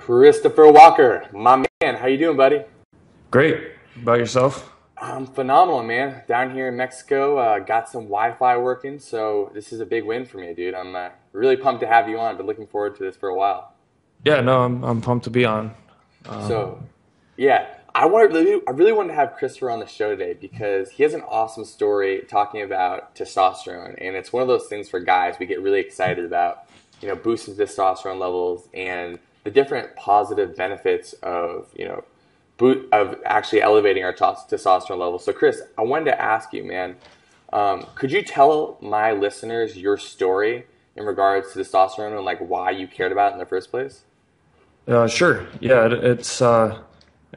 Christopher Walker, my man, how you doing, buddy? Great. About yourself? I'm phenomenal, man. Down here in Mexico, got some Wi-Fi working, so this is a big win for me, dude. I'm really pumped to have you on. Been looking forward to this for a while. Yeah, no, I'm pumped to be on. So, yeah, I really wanted to have Christopher on the show today because he has an awesome story talking about testosterone, and it's one of those things for guys we get really excited about. Boosting testosterone levels and the different positive benefits of of actually elevating our testosterone levels. So, Chris, I wanted to ask you, man, could you tell my listeners your story in regards to testosterone and like why you cared about it in the first place? Sure. Yeah, it's I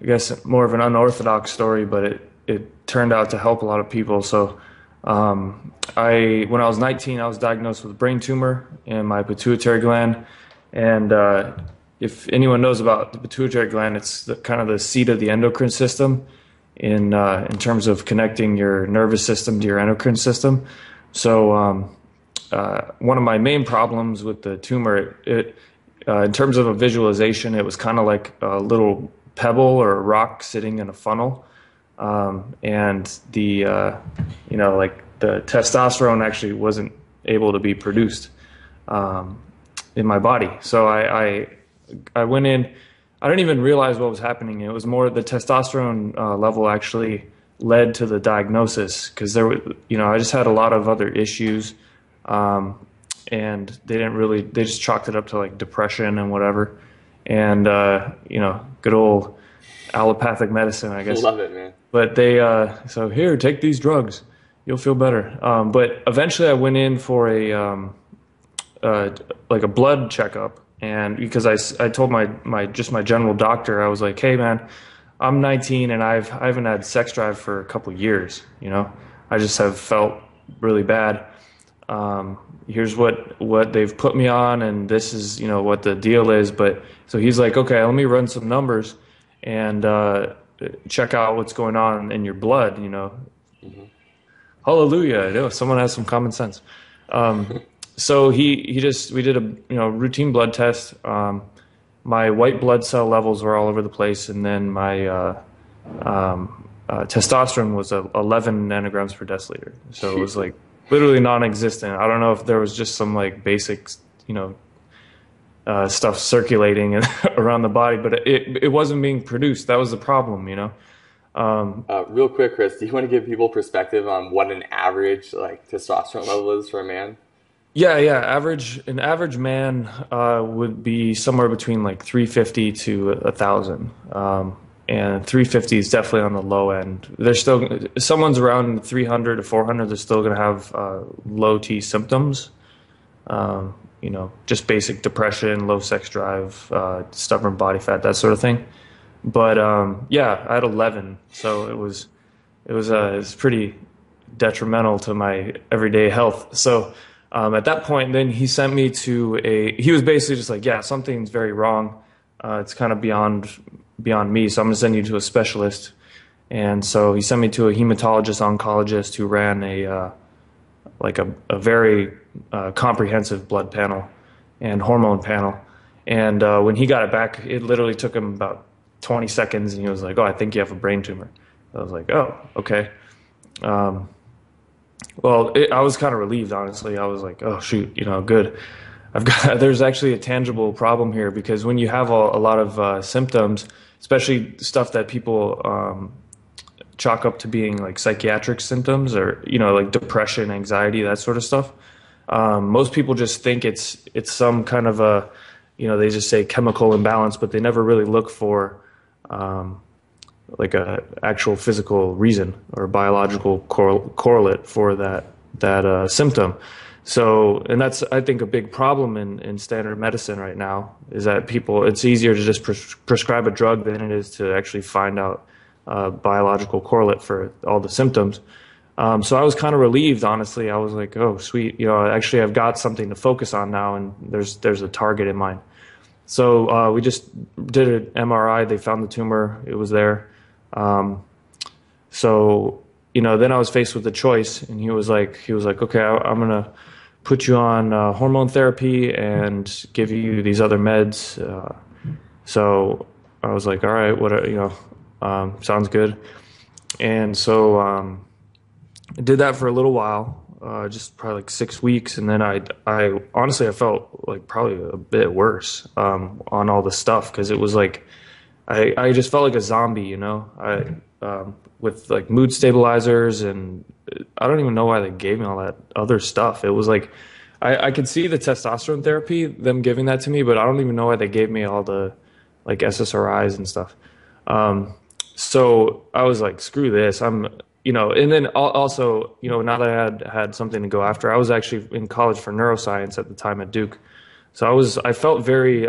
guess more of an unorthodox story, but it turned out to help a lot of people. So, when I was 19, I was diagnosed with a brain tumor in my pituitary gland, and if anyone knows about the pituitary gland, it's kind of the seat of the endocrine system in terms of connecting your nervous system to your endocrine system. So one of my main problems with the tumor, in terms of a visualization, it was kind of like a little pebble or a rock sitting in a funnel, and the testosterone actually wasn't able to be produced in my body. So I went in. I didn't even realize what was happening. It was more the testosterone level actually led to the diagnosis because I just had a lot of other issues, and they just chalked it up to like depression and whatever, and good old allopathic medicine, I guess. Love it, man. But so here, take these drugs, you'll feel better. But eventually, I went in for a blood checkup. And because I told my general doctor, I was like, hey man, I'm 19 and I haven't had sex drive for a couple years. I just have felt really bad. Here's what they've put me on, and this is what the deal is. But so he's like, okay, let me run some numbers and check out what's going on in your blood. Mm-hmm. Hallelujah! Someone has some common sense. So we did a routine blood test. My white blood cell levels were all over the place, and then my testosterone was 11 nanograms per deciliter. So it was like literally non-existent. I don't know if there was just some like basic stuff circulating around the body, but it wasn't being produced. That was the problem, Real quick, Chris, do you want to give people perspective on what an average like testosterone level is for a man? Yeah. An average man would be somewhere between like 350 to 1,000, and 350 is definitely on the low end. There's still someone's around 300 to 400. They're still going to have low T symptoms. Just basic depression, low sex drive, stubborn body fat, that sort of thing. But I had 11, so it was pretty detrimental to my everyday health. So. At that point, then he sent me he was basically just like, yeah, something's very wrong. It's kind of beyond me. So I'm going to send you to a specialist. And so he sent me to a hematologist oncologist who ran a very comprehensive blood panel and hormone panel. And when he got it back, it literally took him about 20 seconds. And he was like, oh, I think you have a brain tumor. I was like, oh, okay. Well, I was kind of relieved, honestly. I was like, oh, shoot, good. There's actually a tangible problem here because when you have a lot of symptoms, especially stuff that people chalk up to being like psychiatric symptoms or, like depression, anxiety, that sort of stuff, most people just think it's some kind of they just say chemical imbalance, but they never really look for like a actual physical reason or biological correlate for that symptom. So, and that's, I think, a big problem in standard medicine right now is that it's easier to just prescribe a drug than it is to actually find out biological correlate for all the symptoms. So I was kind of relieved, honestly. I was like, oh, sweet. Actually I've got something to focus on now, and there's a target in mind. So we just did an MRI. They found the tumor. It was there. Then I was faced with a choice, and he was like, okay, I'm going to put you on hormone therapy and give you these other meds. So I was like, all right, sounds good. And so I did that for a little while, just probably like 6 weeks, and then I honestly I felt like probably a bit worse on all the stuff because it was like I just felt like a zombie, with like mood stabilizers, and I don't even know why they gave me all that other stuff. It was like I could see the testosterone therapy, them giving that to me, but I don't even know why they gave me all the like SSRIs and stuff. So I was like, screw this. And then also, now that I had something to go after, I was actually in college for neuroscience at the time at Duke. So I felt very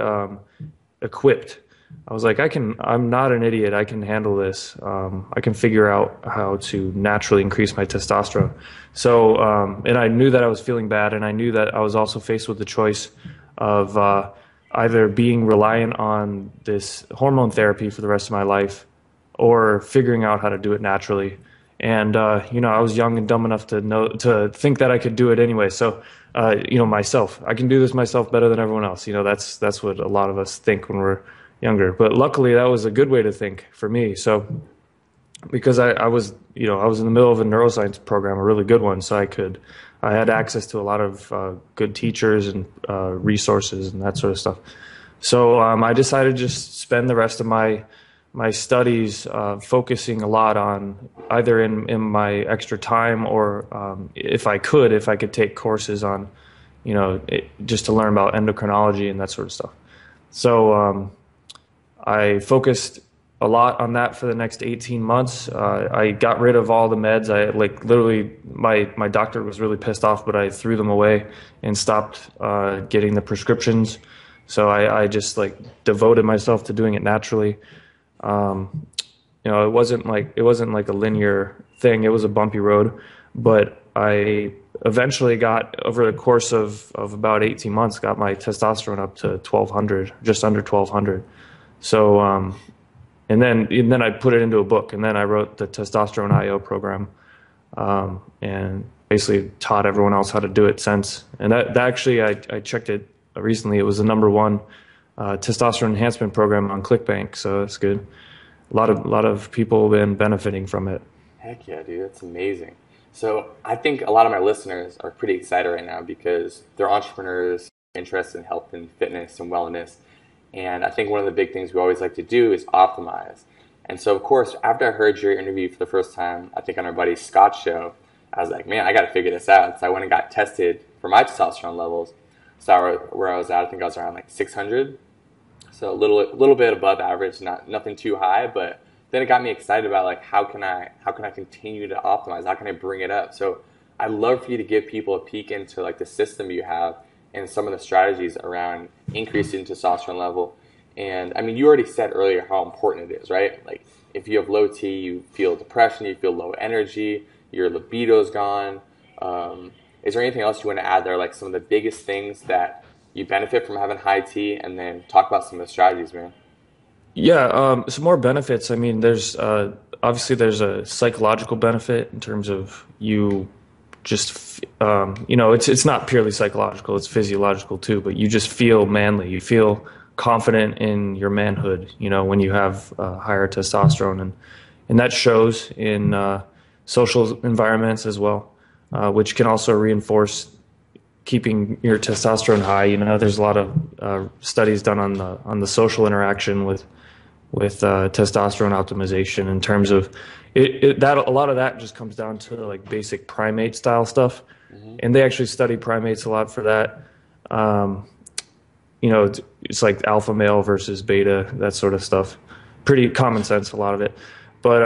equipped. I was like, I'm not an idiot. I can handle this. I can figure out how to naturally increase my testosterone. So, and I knew that I was feeling bad, and I knew that I was also faced with the choice of either being reliant on this hormone therapy for the rest of my life or figuring out how to do it naturally. And, I was young and dumb enough to think that I could do it anyway. So, myself, I can do this myself better than everyone else. That's what a lot of us think when we're younger. But luckily that was a good way to think for me. So, because I was in the middle of a neuroscience program, a really good one. So I had access to a lot of good teachers and resources and that sort of stuff. So I decided to just spend the rest of my studies focusing a lot on either in my extra time or if I could take courses on, just to learn about endocrinology and that sort of stuff. So I focused a lot on that for the next 18 months. I got rid of all the meds. I literally, my doctor was really pissed off, but I threw them away and stopped getting the prescriptions. So I just devoted myself to doing it naturally. It wasn't like a linear thing. It was a bumpy road, but I eventually got, over the course of about 18 months, got my testosterone up to 1200, just under 1200. So, and then I put it into a book, and then I wrote the Testosterone IO program, and basically taught everyone else how to do it since. And that actually, I checked it recently. It was the #1 testosterone enhancement program on ClickBank, so that's good. A lot of people have been benefiting from it. Heck yeah, dude, that's amazing. So I think a lot of my listeners are pretty excited right now because they're entrepreneurs interested in health and fitness and wellness. And I think one of the big things we always like to do is optimize. And so, of course, after I heard your interview for the first time, I think on our buddy Scott's show, I was like, man, I got to figure this out. So I went and got tested for my testosterone levels. So where I was at, I think I was around 600. So a little bit above average, nothing too high. But then it got me excited about how can I continue to optimize? How can I bring it up? So I'd love for you to give people a peek into the system you have and some of the strategies around increasing testosterone level. And I mean, you already said earlier how important it is, right? If you have low T, you feel depression, you feel low energy, your libido's gone. Is there anything else you want to add there, some of the biggest things that you benefit from having high T, and then talk about some of the strategies, man? Yeah, some more benefits. I mean, there's obviously there's a psychological benefit in terms of you just it's not purely psychological, it's physiological too, but you just feel manly, you feel confident in your manhood when you have higher testosterone, and that shows in social environments as well, which can also reinforce keeping your testosterone high. There's a lot of studies done on the social interaction with testosterone optimization in terms of that a lot of that just comes down to basic primate style stuff. Mm-hmm. And they actually study primates a lot for that. It's like alpha male versus beta, that sort of stuff. Pretty common sense, a lot of it. But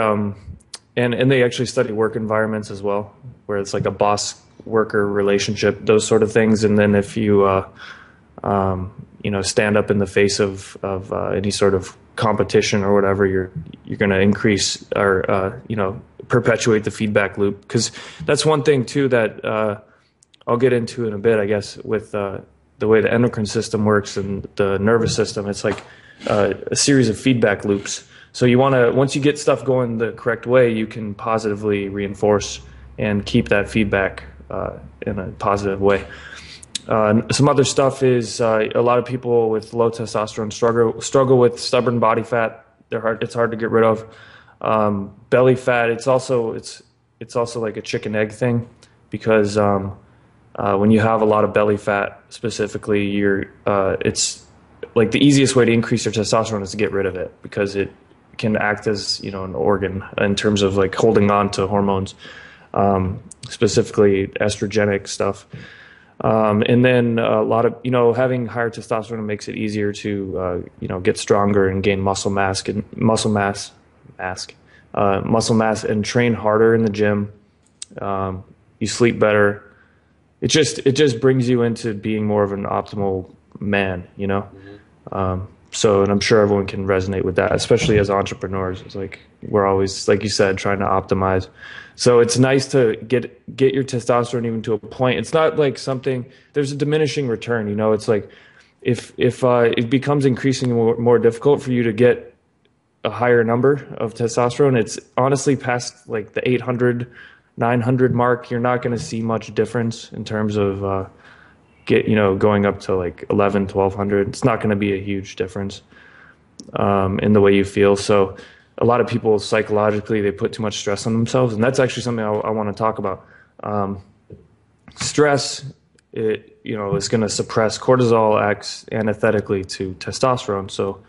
and they actually study work environments as well, where it's like a boss worker relationship, those sort of things. And then if you stand up in the face of any sort of competition or whatever, you're going to increase or perpetuate the feedback loop, because that's one thing too that I'll get into in a bit, I guess, with the way the endocrine system works and the nervous system. It's like a series of feedback loops. So you want to, once you get stuff going the correct way, you can positively reinforce and keep that feedback in a positive way. Some other stuff is a lot of people with low testosterone struggle with stubborn body fat. It's hard to get rid of. Belly fat. It's also like a chicken egg thing, because when you have a lot of belly fat, specifically, it's like the easiest way to increase your testosterone is to get rid of it, because it can act as, an organ in terms of like holding on to hormones, specifically estrogenic stuff. And then a lot of, having higher testosterone makes it easier to, get stronger and gain muscle mass and train harder in the gym. You sleep better. It just brings you into being more of an optimal man, Mm-hmm. And I'm sure everyone can resonate with that, especially as entrepreneurs. It's like we're always, like you said, trying to optimize. So it's nice to get your testosterone even to a point. It's not like there's a diminishing return. It's like if it becomes increasingly more difficult for you to get a higher number of testosterone, it's honestly past like the 800, 900 mark. You're not going to see much difference in terms of going up to like 11, 1200. It's not going to be a huge difference in the way you feel. So a lot of people psychologically, they put too much stress on themselves, and that's actually something I want to talk about. Stress, is going to suppress cortisol, acts antithetically to testosterone. So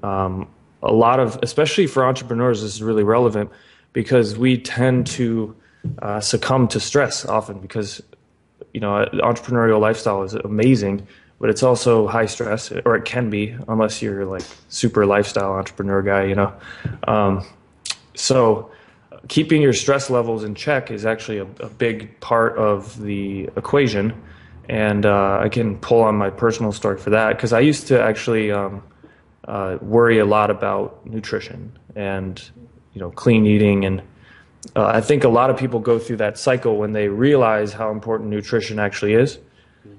a lot of, especially for entrepreneurs, this is really relevant, because we tend to succumb to stress often, because the entrepreneurial lifestyle is amazing, but it's also high stress, or it can be, unless you're like super lifestyle entrepreneur guy, So keeping your stress levels in check is actually a big part of the equation. And I can pull on my personal story for that, because I used to actually worry a lot about nutrition and, clean eating. And I think a lot of people go through that cycle when they realize how important nutrition actually is.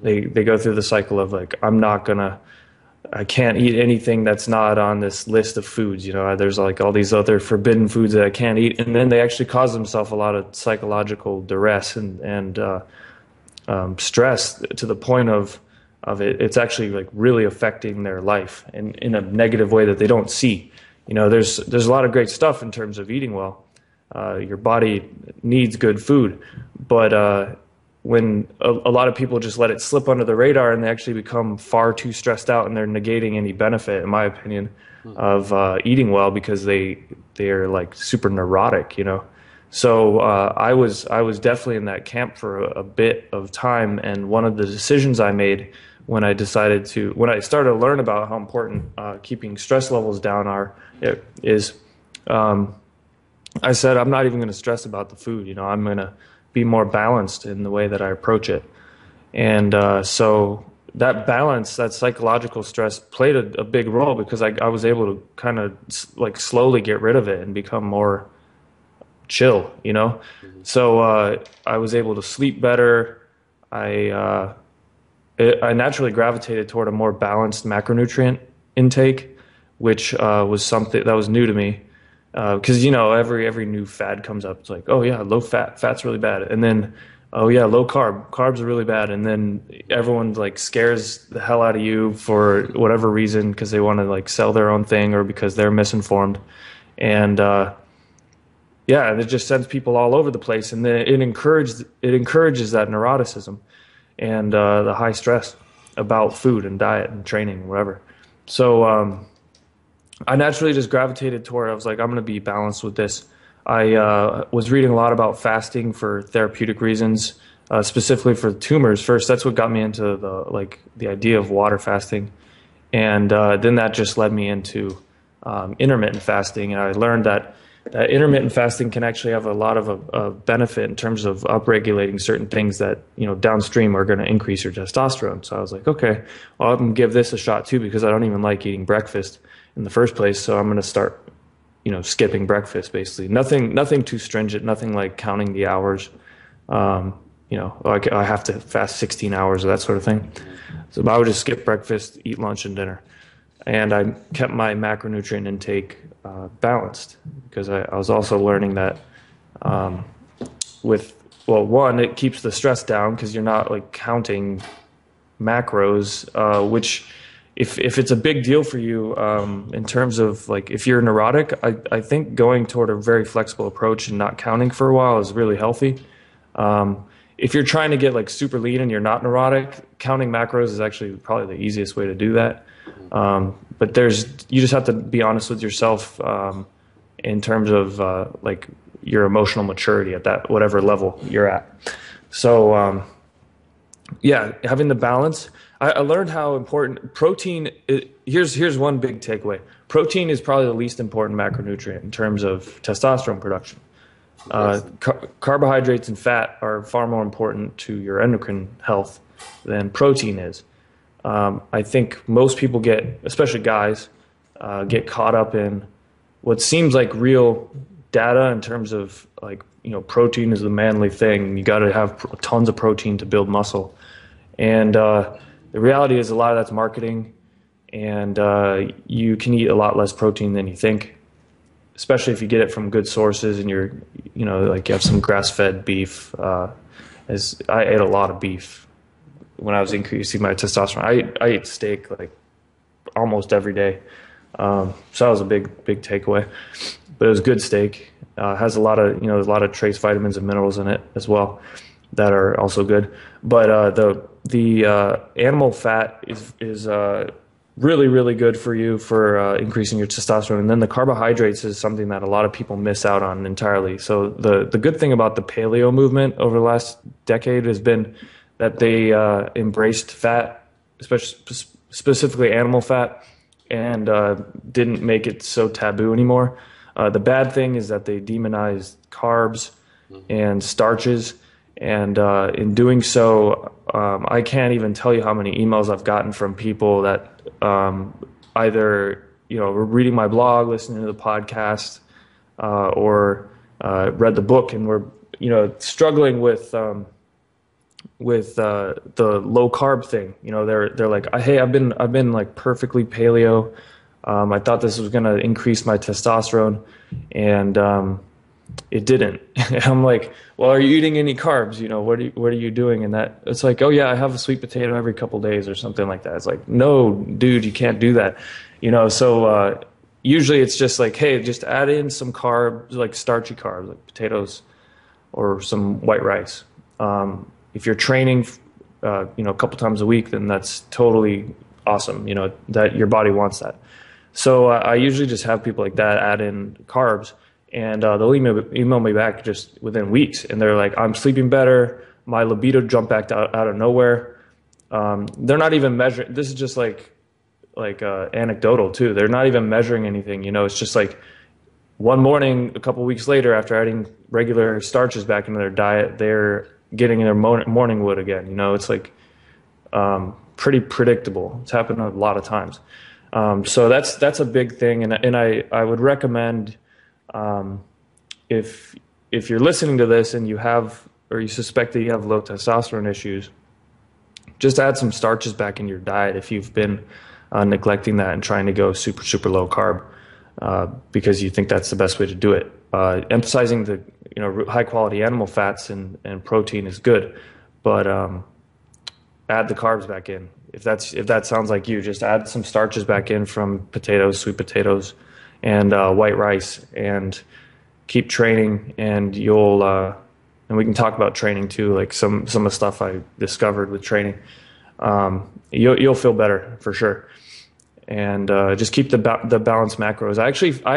They go through the cycle of like, I can't eat anything that's not on this list of foods. There's like all these other forbidden foods that I can't eat. And then they actually cause themselves a lot of psychological duress and stress, to the point of it's actually like really affecting their life in a negative way that they don't see. There's a lot of great stuff in terms of eating well. Your body needs good food, but when a lot of people just let it slip under the radar, and they actually become far too stressed out, and they're negating any benefit, in my opinion, of eating well, because they're like super neurotic, So I was definitely in that camp for a bit of time, and one of the decisions I made when I started to learn about how important keeping stress levels down is. I said, I'm not even going to stress about the food. I'm going to be more balanced in the way that I approach it. And so that balance, that psychological stress, played a big role, because I was able to kind of like slowly get rid of it and become more chill, Mm-hmm. So I was able to sleep better. I naturally gravitated toward a more balanced macronutrient intake, which was something that was new to me. Because every new fad comes up. It's like, oh yeah, low fat's really bad, and then oh yeah, low carbs are really bad, and then everyone like scares the hell out of you for whatever reason, because they want to like sell their own thing, or because they're misinformed, and it just sends people all over the place, and then it encourages that neuroticism and the high stress about food and diet and training and whatever. So I naturally just gravitated toward, I was like, I'm going to be balanced with this. I was reading a lot about fasting for therapeutic reasons, specifically for tumors. First, that's what got me into the idea of water fasting. And then that just led me into intermittent fasting. And I learned that intermittent fasting can actually have a lot of benefit in terms of upregulating certain things that, downstream are going to increase your testosterone. So I was like, okay, well, I'm going to give this a shot too, because I don't even like eating breakfast in the first place. So I'm going to start, skipping breakfast, basically. Nothing too stringent, nothing like counting the hours. I have to fast 16 hours or that sort of thing. So I would just skip breakfast, eat lunch and dinner. And I kept my macronutrient intake balanced, because I was also learning that one, it keeps the stress down, because you're not like counting macros, which if it's a big deal for you in terms of like if you're neurotic, I think going toward a very flexible approach and not counting for a while is really healthy. If you're trying to get like super lean and you're not neurotic, counting macros is actually probably the easiest way to do that. But you just have to be honest with yourself in terms of like your emotional maturity at that whatever level you're at. So yeah, having the balance. I learned how important protein is. Here's one big takeaway. Protein is probably the least important macronutrient in terms of testosterone production. Carbohydrates and fat are far more important to your endocrine health than protein is. I think most people especially guys, get caught up in what seems like real data in terms of like, protein is the manly thing. You got to have tons of protein to build muscle. And the reality is a lot of that's marketing, and you can eat a lot less protein than you think, especially if you get it from good sources and you're, like you have some grass-fed beef. As I ate a lot of beef when I was increasing my testosterone. I ate steak like almost every day. So that was a big takeaway, but it was good steak. Has a lot of, there's a lot of trace vitamins and minerals in it as well that are also good. But the animal fat is really, really good for you for increasing your testosterone. And then the carbohydrates is something that a lot of people miss out on entirely. So the good thing about the paleo movement over the last decade has been that they embraced fat, especially specifically animal fat, and didn't make it so taboo anymore. The bad thing is that they demonized carbs and starches, and in doing so, I can't even tell you how many emails I've gotten from people that either were reading my blog, listening to the podcast, or read the book and were struggling with the low carb thing. They're like, hey, I've been like perfectly paleo. I thought this was going to increase my testosterone, and it didn't. And I'm like, well, are you eating any carbs? What are you doing? And that it's like, oh yeah, I have a sweet potato every couple days or something like that. It's like, no, dude, you can't do that. So usually it's just like, hey, just add in some carbs, like starchy carbs, like potatoes or some white rice. If you're training, a couple times a week, then that's totally awesome. That your body wants that. So I usually just have people like that add in carbs, and they'll email me back just within weeks, and they're like, I'm sleeping better. My libido jumped back out of nowhere. They're not even measuring. This is just like anecdotal too. They're not even measuring anything. It's just like one morning, a couple weeks later, after adding regular starches back into their diet, they're getting in their morning wood again. It's like pretty predictable. It's happened a lot of times. So that's a big thing, and I would recommend if you're listening to this and you have or you suspect that you have low testosterone issues, just add some starches back in your diet if you've been neglecting that and trying to go super low carb because you think that's the best way to do it. Emphasizing the high quality animal fats and protein is good, but add the carbs back in. If that sounds like you, just add some starches back in from potatoes, sweet potatoes, and white rice, and keep training. And you'll and we can talk about training too, like some of the stuff I discovered with training. You'll feel better for sure. And just keep the balanced macros. I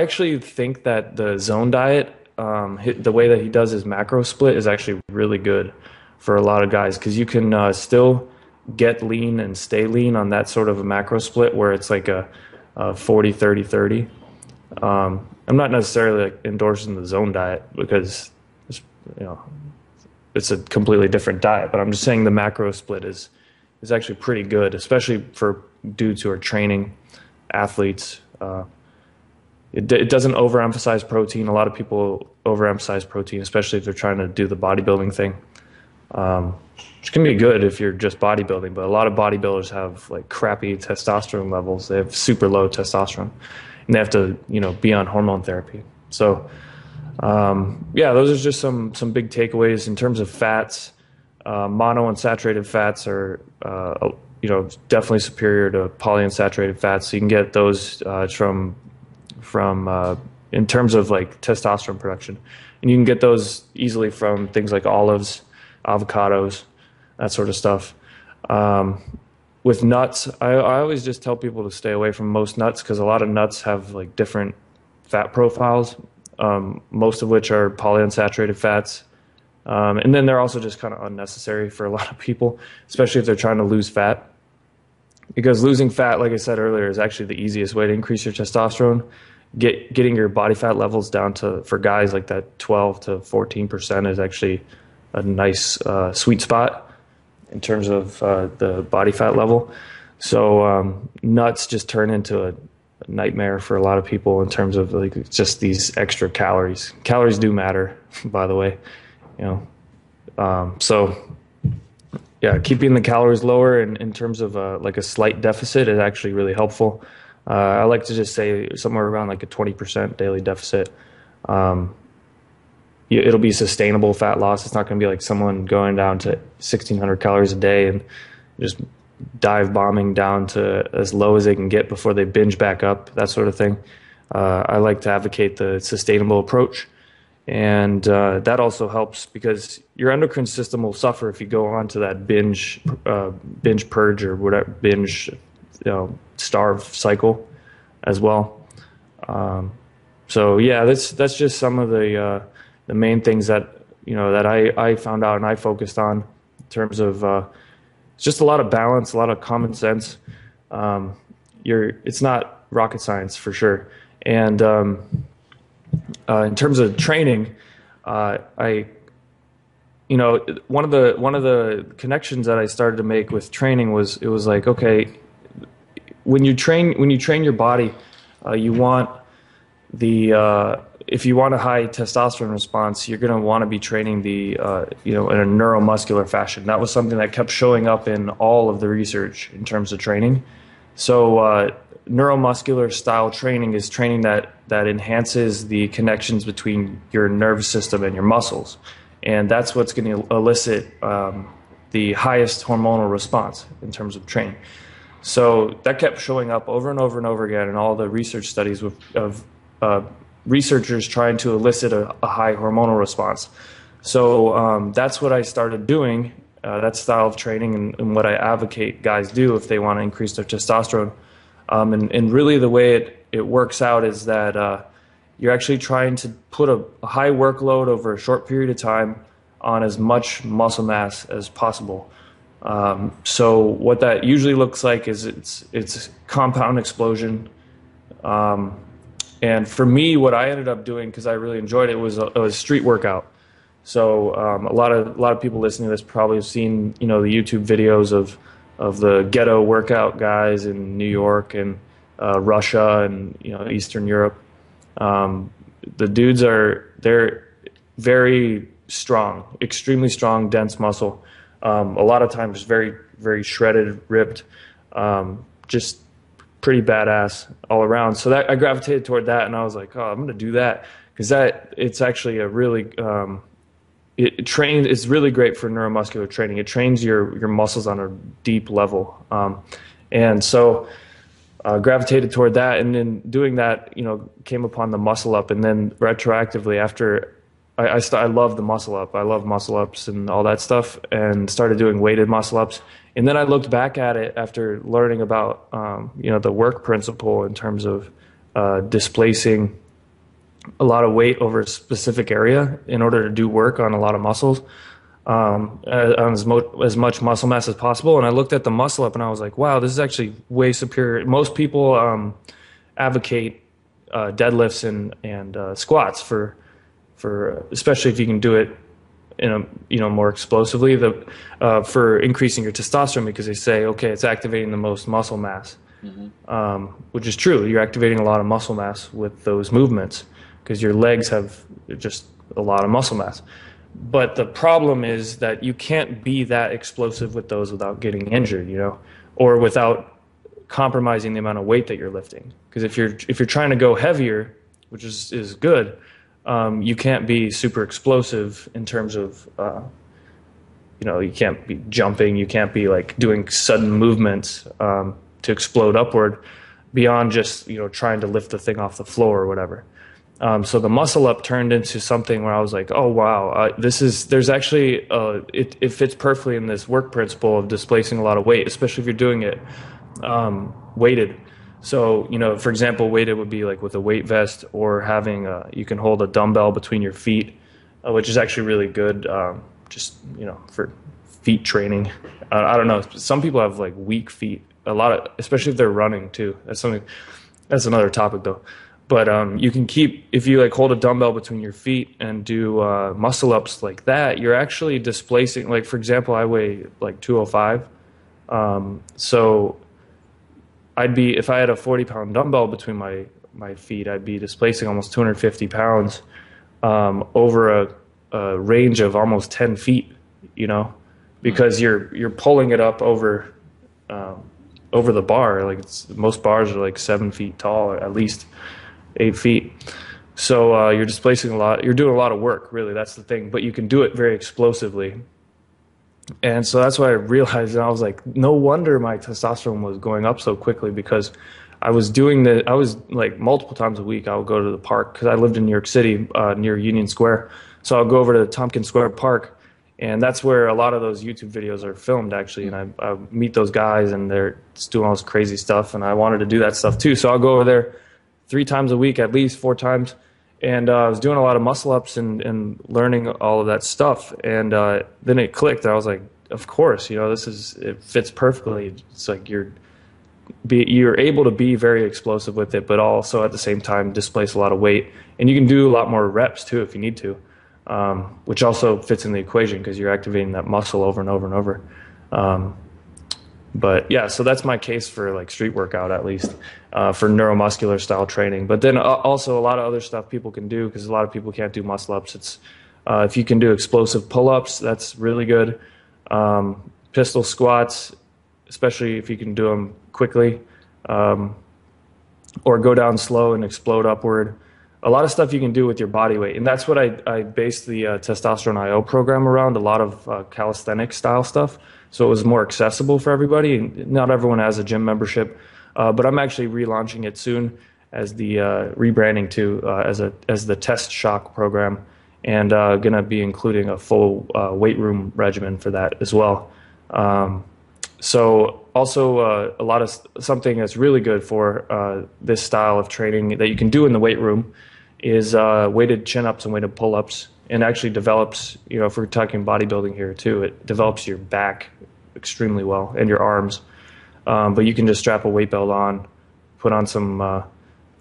actually think that the zone diet, the way that he does his macro split, is actually really good for a lot of guys, because you can still get lean and stay lean on that sort of a macro split where it's like a 40-30-30. I'm not necessarily like endorsing the zone diet because it's a completely different diet, but I'm just saying the macro split is actually pretty good, especially for dudes who are training athletes. It doesn't overemphasize protein. A lot of people overemphasize protein, especially if they're trying to do the bodybuilding thing. Which can be good if you're just bodybuilding, but a lot of bodybuilders have like crappy testosterone levels. They have super low testosterone, and they have to, be on hormone therapy. So, those are just some big takeaways in terms of fats. Monounsaturated fats are definitely superior to polyunsaturated fats. So you can get those from in terms of like testosterone production, and you can get those easily from things like olives, avocados, that sort of stuff. With nuts, I always just tell people to stay away from most nuts because a lot of nuts have like different fat profiles, most of which are polyunsaturated fats. And then they're also just kind of unnecessary for a lot of people, especially if they're trying to lose fat. Because losing fat, like I said earlier, is actually the easiest way to increase your testosterone. Getting your body fat levels down to, for guys, like that 12 to 14% is actually a nice sweet spot in terms of the body fat level. So nuts just turn into a nightmare for a lot of people in terms of like just these extra calories. Calories do matter, by the way. So yeah, keeping the calories lower in terms of like a slight deficit is actually really helpful. I like to just say somewhere around like a 20% daily deficit. It'll be sustainable fat loss. It's not going to be like someone going down to 1,600 calories a day and just dive bombing down to as low as they can get before they binge back up, that sort of thing. I like to advocate the sustainable approach. And that also helps because your endocrine system will suffer if you go on to that binge purge or whatever, binge, starve cycle as well. So yeah, that's just some of the main things that that I found out and I focused on in terms of it's just a lot of balance, a lot of common sense. It's not rocket science for sure, and in terms of training, one of the connections that I started to make with training was it was like, okay, when you train your body, you want if you want a high testosterone response, you're going to want to be training in a neuromuscular fashion. That was something that kept showing up in all of the research in terms of training. So neuromuscular style training is training that enhances the connections between your nervous system and your muscles. And that's what's going to elicit the highest hormonal response in terms of training. So that kept showing up over and over and over again in all the research studies of researchers trying to elicit a high hormonal response. So that's what I started doing, that style of training, and what I advocate guys do if they want to increase their testosterone. And really the way it works out is that you're actually trying to put a high workload over a short period of time on as much muscle mass as possible. So what that usually looks like is it's compound explosion. And for me, what I ended up doing, because I really enjoyed it, was a street workout. So a lot of people listening to this probably have seen the YouTube videos of the ghetto workout guys in New York and Russia and Eastern Europe. The dudes they're very strong, extremely strong, dense muscle. A lot of times very, very shredded, ripped, just pretty badass all around. So that I gravitated toward that, and I was like, oh, I'm going to do that because it's actually a really it's really great for neuromuscular training. It trains your muscles on a deep level, and so gravitated toward that. And then doing that, came upon the muscle up, and then retroactively after I love the muscle up. I love muscle ups and all that stuff, and started doing weighted muscle ups. And then I looked back at it after learning about the work principle in terms of displacing a lot of weight over a specific area in order to do work on a lot of muscles, on as much muscle mass as possible. And I looked at the muscle up and I was like, wow, this is actually way superior. Most people advocate deadlifts and squats for especially if you can do it in a more explosively for increasing your testosterone, because they say, okay, it's activating the most muscle mass, which is true. You're activating a lot of muscle mass with those movements because your legs have just a lot of muscle mass. But the problem is that you can't be that explosive with those without getting injured, or without compromising the amount of weight that you're lifting. Because if you're trying to go heavier, which is good, you can't be super explosive in terms of you can't be jumping, you can't be like doing sudden movements to explode upward beyond just trying to lift the thing off the floor or whatever. So the muscle up turned into something where I was like, oh wow, there's actually it fits perfectly in this work principle of displacing a lot of weight, especially if you're doing it weighted. So for example, weighted would be like with a weight vest, or having you can hold a dumbbell between your feet, which is actually really good, just for feet training. I don't know. Some people have like weak feet, especially if they're running too. That's another topic though. But you can if you like hold a dumbbell between your feet and do muscle ups like that, you're actually displacing. Like for example, I weigh like 205, so if I had a 40-pound dumbbell between my feet, I'd be displacing almost 250 pounds over a range of almost 10 feet. Because you're pulling it up over the bar. Like most bars are like 7 feet tall, or at least 8 feet. So you're displacing a lot. You're doing a lot of work, really. That's the thing. But you can do it very explosively. And so that's what I realized. And I was like, no wonder my testosterone was going up so quickly, because I was like multiple times a week, I would go to the park, because I lived in New York City near Union Square. So I'll go over to Tompkins Square Park. And that's where a lot of those YouTube videos are filmed, actually. And I meet those guys, and they're just doing all this crazy stuff. And I wanted to do that stuff too. So I'll go over there 3 times a week, at least 4 times. And I was doing a lot of muscle ups and learning all of that stuff. And then it clicked. I was like, of course, it fits perfectly. It's like you're able to be very explosive with it, but also at the same time displace a lot of weight. And you can do a lot more reps too if you need to, which also fits in the equation, because you're activating that muscle over and over and over. But yeah, so that's my case for like street workout, at least for neuromuscular style training. But then also a lot of other stuff people can do, because a lot of people can't do muscle ups. It's if you can do explosive pull-ups, that's really good. Pistol squats, especially if you can do them quickly, or go down slow and explode upward. A lot of stuff you can do with your body weight. And that's what I based the Testosterone IO program around, a lot of calisthenic style stuff. So it was more accessible for everybody. Not everyone has a gym membership, but I'm actually relaunching it soon as the rebranding to as the Test Shock program, and going to be including a full weight room regimen for that as well. So also a lot of something that's really good for this style of training that you can do in the weight room is weighted chin-ups and weighted pull-ups, and actually develops, if we're talking bodybuilding here too, it develops your back extremely well and your arms. But you can just strap a weight belt on, put on some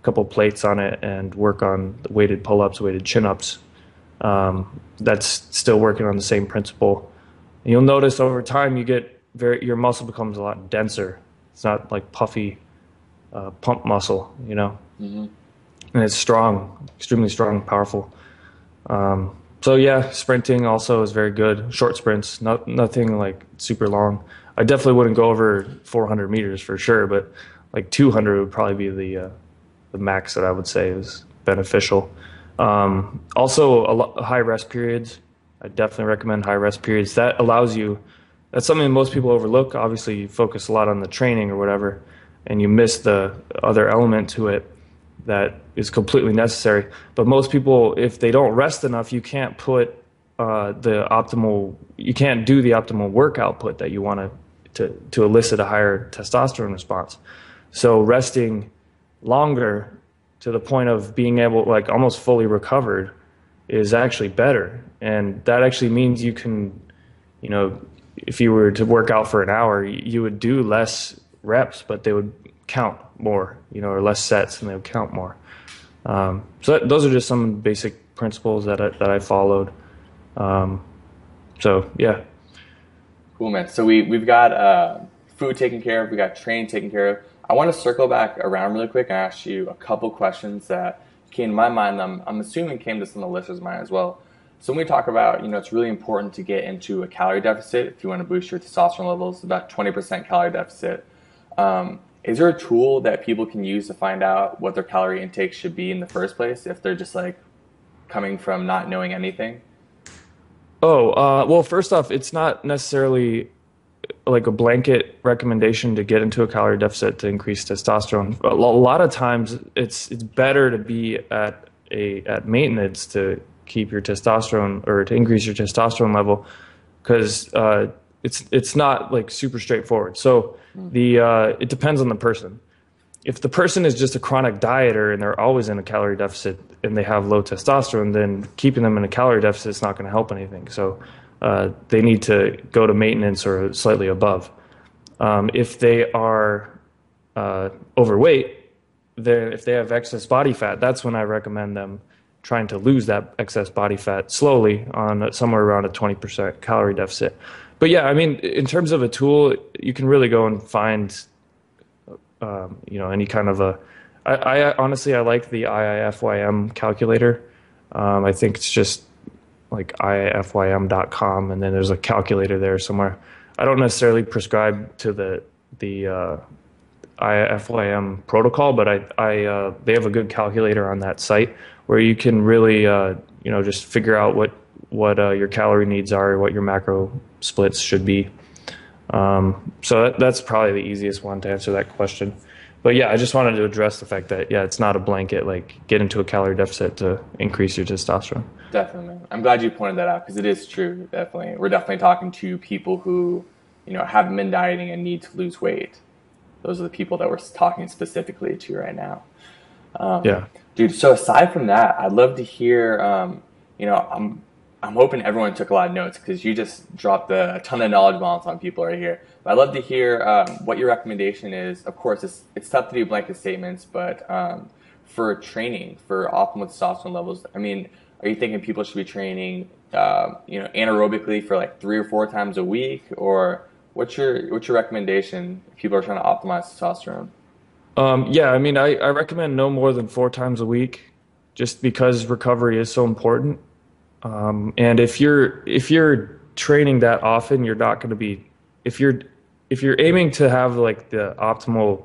couple plates on it, and work on the weighted pull-ups, weighted chin-ups. That's still working on the same principle. And you'll notice over time your muscle becomes a lot denser. It's not like puffy pump muscle, Mm-hmm. And it's strong, extremely strong, powerful. So yeah, sprinting also is very good. Short sprints, nothing like super long. I definitely wouldn't go over 400 meters for sure, but like 200 would probably be the max that I would say is beneficial. Also, high rest periods. I definitely recommend high rest periods. That's something that most people overlook. Obviously, you focus a lot on the training or whatever, and you miss the other element to it that is completely necessary. But most people, if they don't rest enough, you can't put you can't do the optimal work output that you want to elicit a higher testosterone response. So resting longer to the point of being able, like almost fully recovered, is actually better. And that actually means you can, if you were to work out for an hour, you would do less reps, but they would count more, or less sets, and they would count more. So those are just some basic principles that I followed. So yeah. Cool, man. So we've got food taken care of, we got training taken care of. I want to circle back around really quick and ask you a couple questions that came to my mind. I'm assuming came to some of the listeners' mind as well. So when we talk about, it's really important to get into a calorie deficit if you want to boost your testosterone levels, about 20% calorie deficit. Is there a tool that people can use to find out what their calorie intake should be in the first place if they're just like coming from not knowing anything? Oh, well, first off, it's not necessarily like a blanket recommendation to get into a calorie deficit to increase testosterone. A lot of times, it's better to be at maintenance to keep your testosterone or to increase your testosterone level because it's not like super straightforward. So the it depends on the person. If the person is just a chronic dieter and they're always in a calorie deficit and they have low testosterone, then keeping them in a calorie deficit is not going to help anything. So they need to go to maintenance or slightly above. If they are overweight, then if they have excess body fat, that's when I recommend them trying to lose that excess body fat slowly on somewhere around a 20% calorie deficit. But yeah, I mean, in terms of a tool, you can really go and find any kind of a. I honestly I like the IIFYM calculator. I think it's just like iifym.com, and then there's a calculator there somewhere. I don't necessarily prescribe to the IIFYM protocol, but I they have a good calculator on that site where you can really just figure out what your calorie needs are, what your macro splits should be. So that's probably the easiest one to answer that question. But yeah, I just wanted to address the fact that, yeah, it's not a blanket, like get into a calorie deficit to increase your testosterone. Definitely. I'm glad you pointed that out because it is true. Definitely. We're definitely talking to people who, haven't been dieting and need to lose weight. Those are the people that we're talking specifically to right now. Yeah. Dude, so aside from that, I'd love to hear, I'm hoping everyone took a lot of notes because you just dropped a ton of knowledge bombs on people right here. But I'd love to hear what your recommendation is. Of course, it's tough to do blanket statements, but for training, for optimal testosterone levels, I mean, are you thinking people should be training, anaerobically for like 3 or 4 times a week, or what's your recommendation if people are trying to optimize testosterone? Yeah, I mean, I recommend no more than 4 times a week, just because recovery is so important. And if you're training that often, you're not going to be if you're aiming to have like the optimal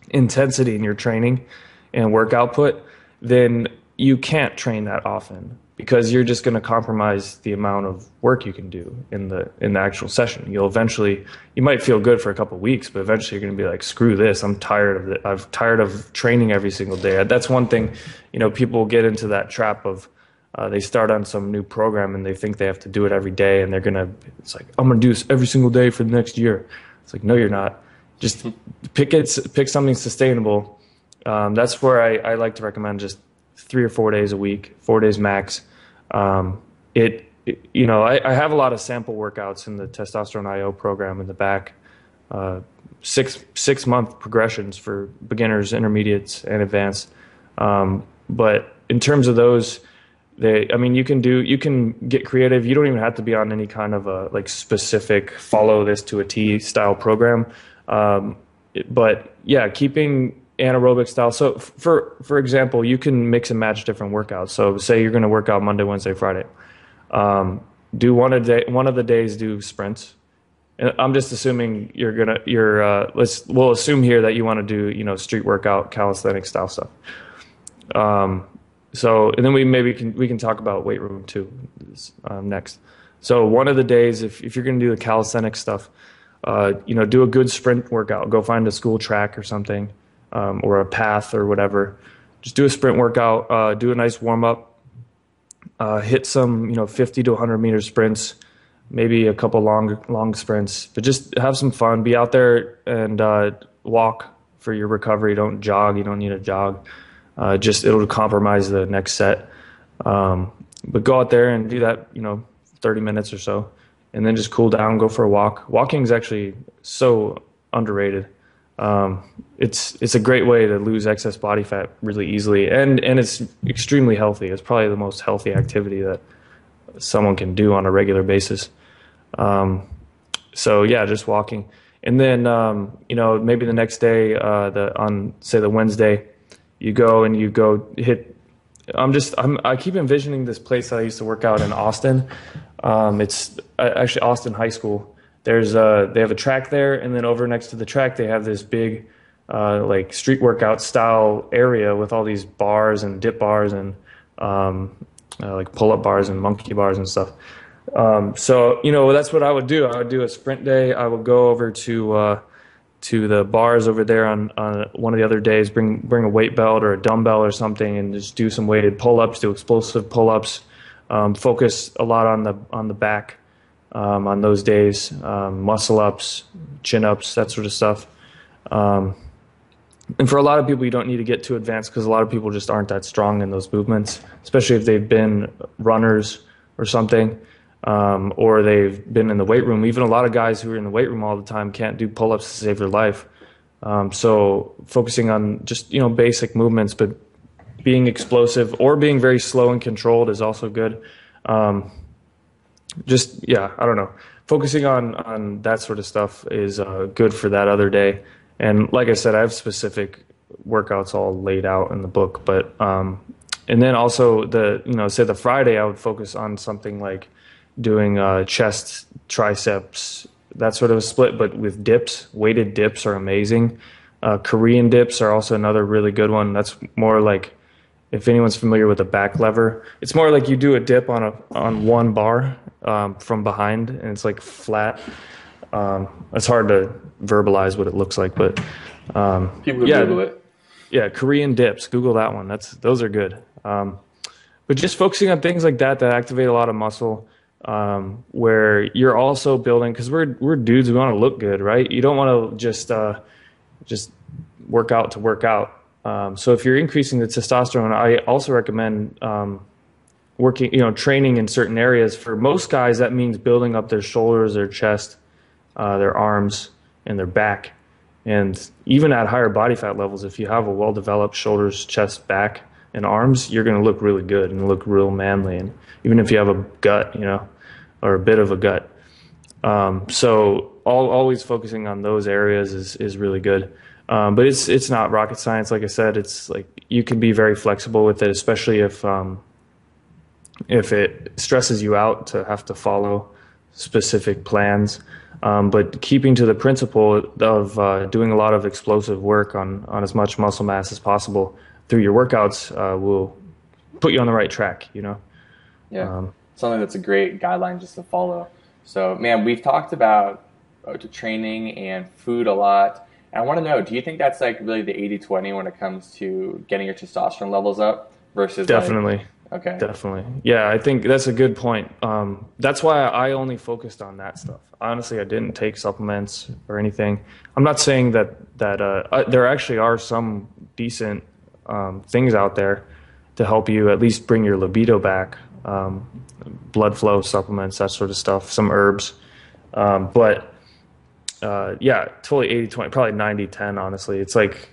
intensity in your training and work output, then you can't train that often because you're just going to compromise the amount of work you can do in the actual session. You might feel good for a couple of weeks, but eventually you're going to be like, screw this. I'm tired of it. I'm tired of training every single day. That's one thing, people get into that trap of, they start on some new program and they think they have to do it every day and it's like, I'm going to do this every single day for the next year. It's like, no, you're not. Just pick something sustainable. That's where I like to recommend just 3 or 4 days a week, 4 days max. I have a lot of sample workouts in the Testosterone IO program in the back, 6 month progressions for beginners, intermediates, and advanced. But in terms of those, you can get creative. You don't even have to be on any kind of a like specific follow this to a T style program. But yeah, keeping anaerobic style. So for example, you can mix and match different workouts. So say you're going to work out Monday, Wednesday, Friday. Do one a day. One of the days do sprints. And I'm just assuming we'll assume here that you want to do street workout, calisthenic style stuff. And then we can talk about weight room too next. So one of the days, if you're going to do the calisthenic stuff, do a good sprint workout. Go find a school track or something, or a path or whatever. Just do a sprint workout. Do a nice warm up. Hit some 50 to 100 meter sprints, maybe a couple long sprints. But just have some fun. Be out there and walk for your recovery. Don't jog. You don't need to jog. It'll compromise the next set. But go out there and do that, 30 minutes or so, and then just cool down, go for a walk. Walking is actually so underrated. It's a great way to lose excess body fat really easily, and it's extremely healthy. It's probably the most healthy activity that someone can do on a regular basis. So yeah, just walking. And then, maybe the next day, on say the Wednesday, you go hit. I keep envisioning this place that I used to work out in Austin. It's actually Austin High School. They have a track there, and then over next to the track they have this big, like street workout style area with all these bars and dip bars and like pull up bars and monkey bars and stuff. So, that's what I would do. I would do a sprint day. I would go over to the bars over there on one of the other days, bring a weight belt or a dumbbell or something, and just do some weighted pull-ups, do explosive pull-ups. Focus a lot on the back on those days, muscle ups, chin ups, that sort of stuff. And for a lot of people, you don't need to get too advanced because a lot of people just aren't that strong in those movements, especially if they've been runners or something, or they've been in the weight room. Even a lot of guys who are in the weight room all the time can't do pull-ups to save their life. So focusing on just, basic movements, but being explosive or being very slow and controlled is also good. I don't know. Focusing on that sort of stuff is good for that other day. And like I said, I have specific workouts all laid out in the book. But and then also say the Friday, I would focus on something like doing chest, triceps, that sort of a split, but with dips. Weighted dips are amazing. Korean dips are also another really good one. That's more like, if anyone's familiar with a back lever, it's more like you do a dip on one bar from behind, and it's like flat. It's hard to verbalize what it looks like, but people can Google it. Yeah, Korean dips. Google that one. Those are good. But just focusing on things like that activate a lot of muscle, where you're also building, because we're dudes. We want to look good, right? You don't want to just work out to work out. So if you're increasing the testosterone, I also recommend training in certain areas. For most guys, that means building up their shoulders, their chest, their arms, and their back. And even at higher body fat levels, if you have a well-developed shoulders, chest, back, and arms, you're going to look really good and look real manly. And even if you have a gut, or a bit of a gut. So always focusing on those areas is really good. But it's not rocket science. Like I said, it's like you can be very flexible with it, especially if it stresses you out to have to follow specific plans. But keeping to the principle of doing a lot of explosive work on as much muscle mass as possible through your workouts will put you on the right track, Yeah, something that's a great guideline just to follow. So, man, we've talked about training and food a lot. And I want to know, do you think that's like really the 80-20 when it comes to getting your testosterone levels up versus Definitely. Okay. Definitely. Yeah, I think that's a good point. That's why I only focused on that stuff. Honestly, I didn't take supplements or anything. I'm not saying that there actually are some decent things out there to help you at least bring your libido back. Blood flow supplements, that sort of stuff, some herbs. But totally 80-20, probably 90-10, honestly. It's like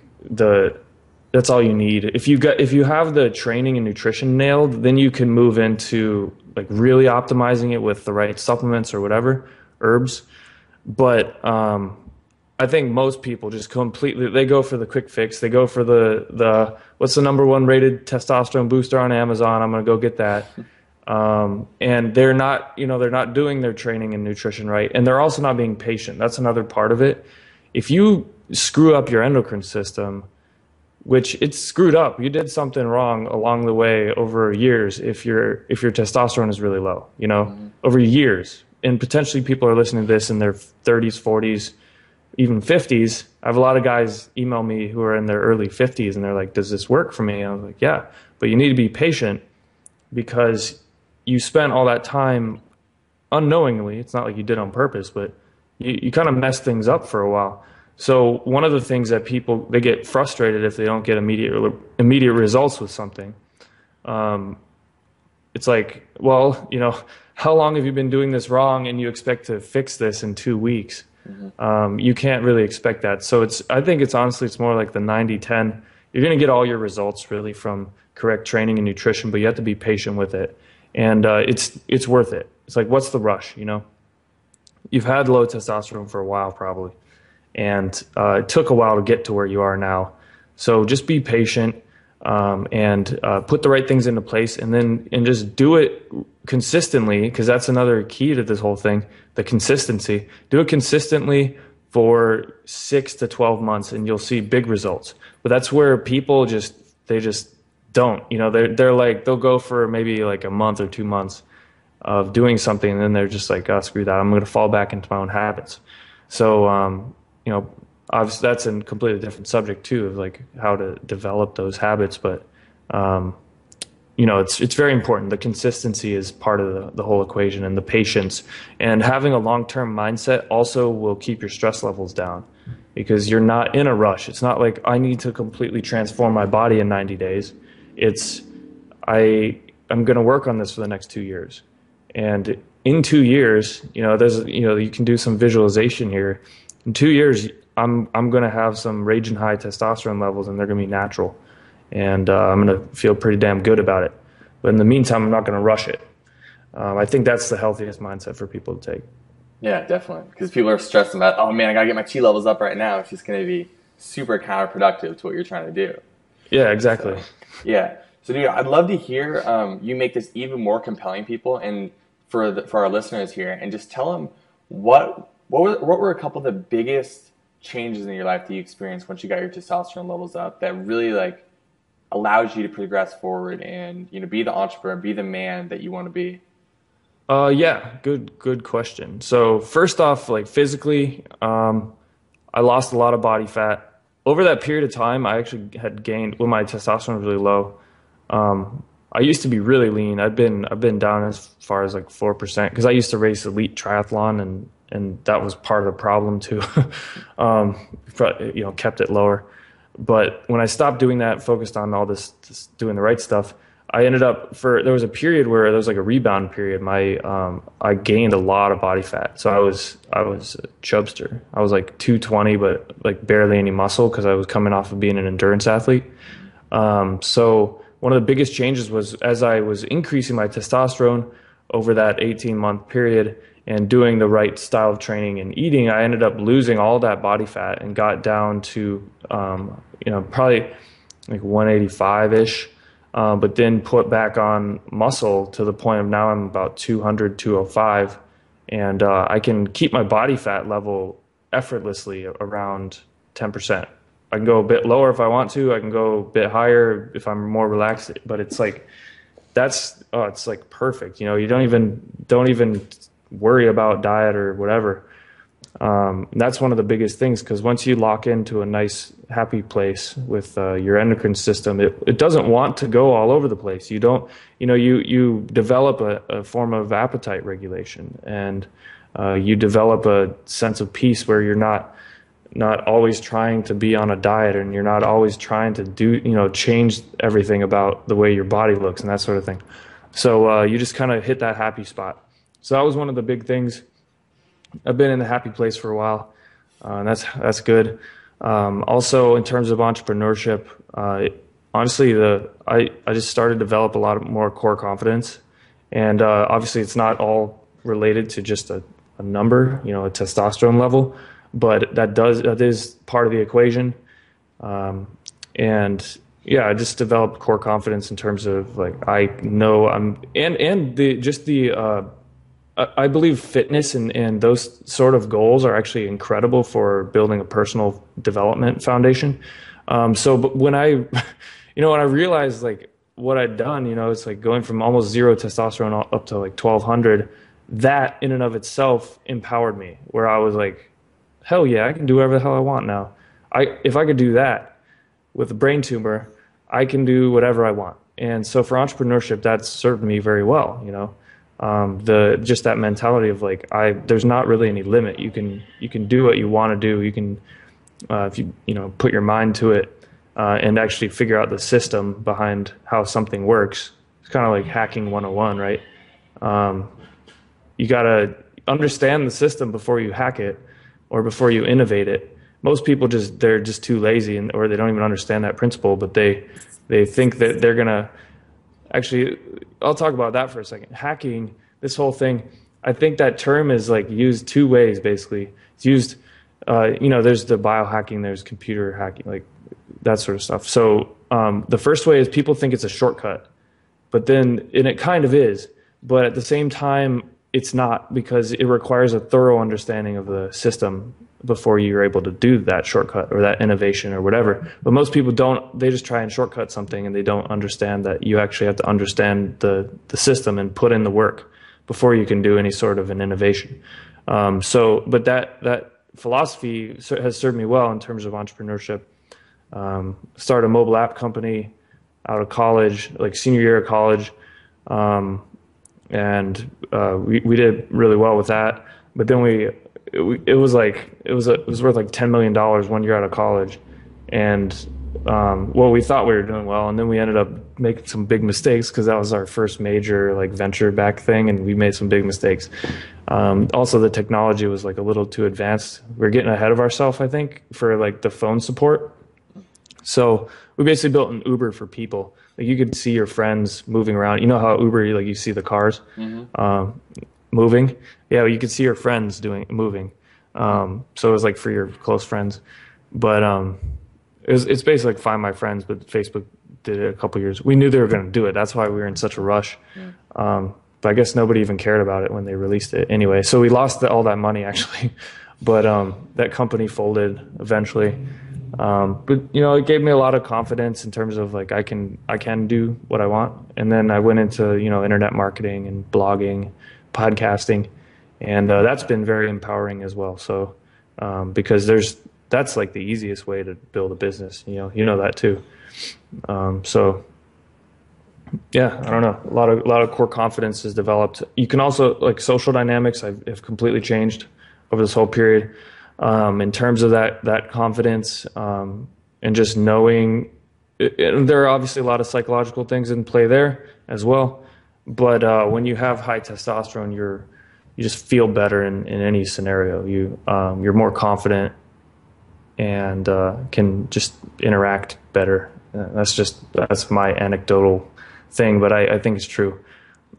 that's all you need. If you have the training and nutrition nailed, then you can move into like really optimizing it with the right supplements or whatever, herbs. But I think most people just they go for the quick fix. They go for the what's the number one rated testosterone booster on Amazon? I'm going to go get that. And they're not doing their training and nutrition right. And they're also not being patient. That's another part of it. If you screw up your endocrine system, which it's screwed up, you did something wrong along the way over years if your testosterone is really low, over years. And potentially people are listening to this in their 30s, 40s, even 50s. I have a lot of guys email me who are in their early 50s and they're like, does this work for me? And I was like, yeah, but you need to be patient because you spent all that time unknowingly. It's not like you did on purpose, but you kind of messed things up for a while. So one of the things that they get frustrated if they don't get immediate results with something. It's like, well, how long have you been doing this wrong and you expect to fix this in 2 weeks? Mm-hmm. You can't really expect that. So I think it's more like the 90-10. You're going to get all your results really from correct training and nutrition, but you have to be patient with it. And it's worth it. It's like, what's the rush, You've had low testosterone for a while probably. And it took a while to get to where you are now. So just be patient and put the right things into place and just do it consistently, because that's another key to this whole thing, the consistency. Do it consistently for 6 to 12 months and you'll see big results. But that's where people they just don't. They're like, they'll go for maybe like a month or 2 months of doing something, and then they're just like, oh, screw that, I'm going to fall back into my own habits. So, obviously that's a completely different subject too, of like how to develop those habits. But, it's very important. The consistency is part of the whole equation, and the patience, and having a long-term mindset also will keep your stress levels down, because you're not in a rush. It's not like I need to completely transform my body in 90 days. It's I'm going to work on this for the next 2 years. And in 2 years, you can do some visualization here. In 2 years, I'm going to have some raging high testosterone levels, and they're going to be natural. And I'm going to feel pretty damn good about it. But in the meantime, I'm not going to rush it. I think that's the healthiest mindset for people to take. Yeah, definitely. Because people are stressed about, oh man, I got to get my chi levels up right now. It's just going to be super counterproductive to what you're trying to do. Yeah, exactly. So, yeah. So, dude, I'd love to hear you make this even more compelling, people, and for our listeners here, and just tell them what were a couple of the biggest changes in your life that you experienced once you got your testosterone levels up that really like allows you to progress forward and be the entrepreneur, be the man that you want to be. Yeah, good question. So first off, like physically, I lost a lot of body fat over that period of time. I actually had gained when my testosterone was really low. I used to be really lean. I've been down as far as like 4% because I used to race elite triathlon, and that was part of the problem too. Kept it lower. But when I stopped doing that, focused on all this doing the right stuff, I ended up there was a period where there was like a rebound period. I gained a lot of body fat. So I was a chubster. I was like 220, but like barely any muscle because I was coming off of being an endurance athlete. So one of the biggest changes was as I was increasing my testosterone over that 18-month period and doing the right style of training and eating, I ended up losing all that body fat and got down to, probably like 185-ish, but then put back on muscle to the point of now I'm about 200, 205, and I can keep my body fat level effortlessly around 10%. I can go a bit lower if I want to. I can go a bit higher if I'm more relaxed. But it's like it's like perfect. You don't even worry about diet or whatever. That's one of the biggest things, because once you lock into a nice, happy place with your endocrine system, it doesn't want to go all over the place. You don't, you develop a form of appetite regulation, and you develop a sense of peace where you're not always trying to be on a diet, and you're not always trying to do, change everything about the way your body looks and that sort of thing. So you just kind of hit that happy spot. So that was one of the big things. I've been in the happy place for a while, and that's good. Also, in terms of entrepreneurship, honestly, I just started to develop a lot more core confidence, and obviously, it's not all related to just a number, a testosterone level, but that is part of the equation. And yeah, I just developed core confidence in terms of like I know I believe fitness and those sort of goals are actually incredible for building a personal development foundation. But when I realized like what I'd done, it's like going from almost zero testosterone up to like 1200, that in and of itself empowered me, where I was like, hell yeah, I can do whatever the hell I want now. If I could do that with a brain tumor, I can do whatever I want. And so for entrepreneurship, that's served me very well, just that mentality of like there's not really any limit. You can do what you want to do. You can if you put your mind to it and actually figure out the system behind how something works. It's kind of like hacking 101, right? You got to understand the system before you hack it or before you innovate it. Most people they're just too lazy, or they don't even understand that principle, but they think that they're gonna. Actually, I'll talk about that for a second. Hacking, this whole thing, I think that term is like used two ways, basically. It's used, there's the biohacking, there's computer hacking, like that sort of stuff. So the first way is people think it's a shortcut, and it kind of is, but at the same time, it's not, because it requires a thorough understanding of the system before you're able to do that shortcut or that innovation or whatever. But most people don't. They just try and shortcut something, and they don't understand that you actually have to understand the system and put in the work before you can do any sort of an innovation. But that philosophy has served me well in terms of entrepreneurship. Started a mobile app company out of college, like senior year of college. And we did really well with that. But then it was worth like $10 million 1 year out of college. And we thought we were doing well, and then we ended up making some big mistakes because that was our first major like venture back thing, and we made some big mistakes. Also, the technology was like a little too advanced. We were getting ahead of ourselves, I think, for like the phone support. So we basically built an Uber for people. Like you could see your friends moving around. You know how Uber, like you see the cars moving. Yeah, you could see your friends moving. So it was like for your close friends, but it's basically like Find My Friends, but Facebook did it a couple years. We knew they were going to do it. That's why we were in such a rush. But I guess nobody even cared about it when they released it anyway. So we lost all that money actually, but that company folded eventually. But it gave me a lot of confidence in terms of like I can do what I want. And then I went into internet marketing and blogging, podcasting, and that's been very empowering as well. So because that's like the easiest way to build a business. You know that too. So yeah, I don't know. A lot of core confidence is developed. You can also like social dynamics have completely changed over this whole period. In terms of that confidence, and just knowing, there are obviously a lot of psychological things in play there as well. But when you have high testosterone, you just feel better in any scenario. You're more confident and can just interact better. That's my anecdotal thing, but I think it's true.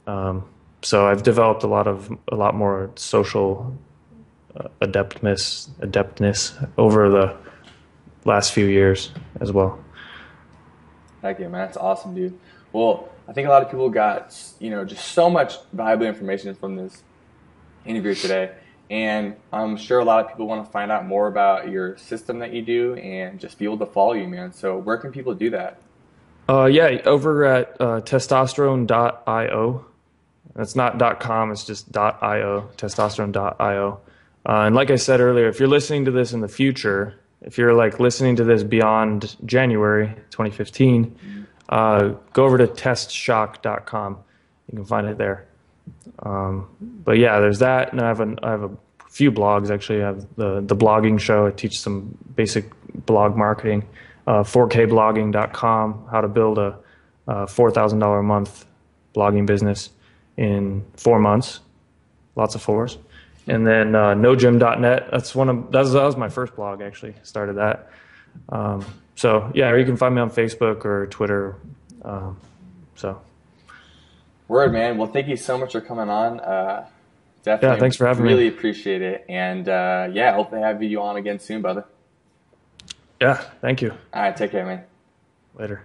So I've developed a lot more social adeptness over the last few years as well. Thank you, man. That's awesome, dude. Well, I think a lot of people got just so much valuable information from this interview today, and I'm sure a lot of people want to find out more about your system that you do and just be able to follow you, man. So where can people do that? Over at testosterone.io. That's not .com, it's just .io, testosterone.io. And like I said earlier, if you're listening to this in the future, if you're like listening to this beyond January 2015, go over to testshock.com. You can find it there. But yeah, there's that, and I have a few blogs actually. I have the blogging show. I teach some basic blog marketing. 4kblogging.com, how to build a $4,000 a month blogging business in 4 months. Lots of fours. And then nogym.net. That was my first blog actually. Started that. So yeah, or you can find me on Facebook or Twitter. Word, man. Well, thank you so much for coming on. Definitely. Yeah, thanks for having me. Really appreciate it. And hope to have you on again soon, brother. Yeah, thank you. All right, take care, man. Later.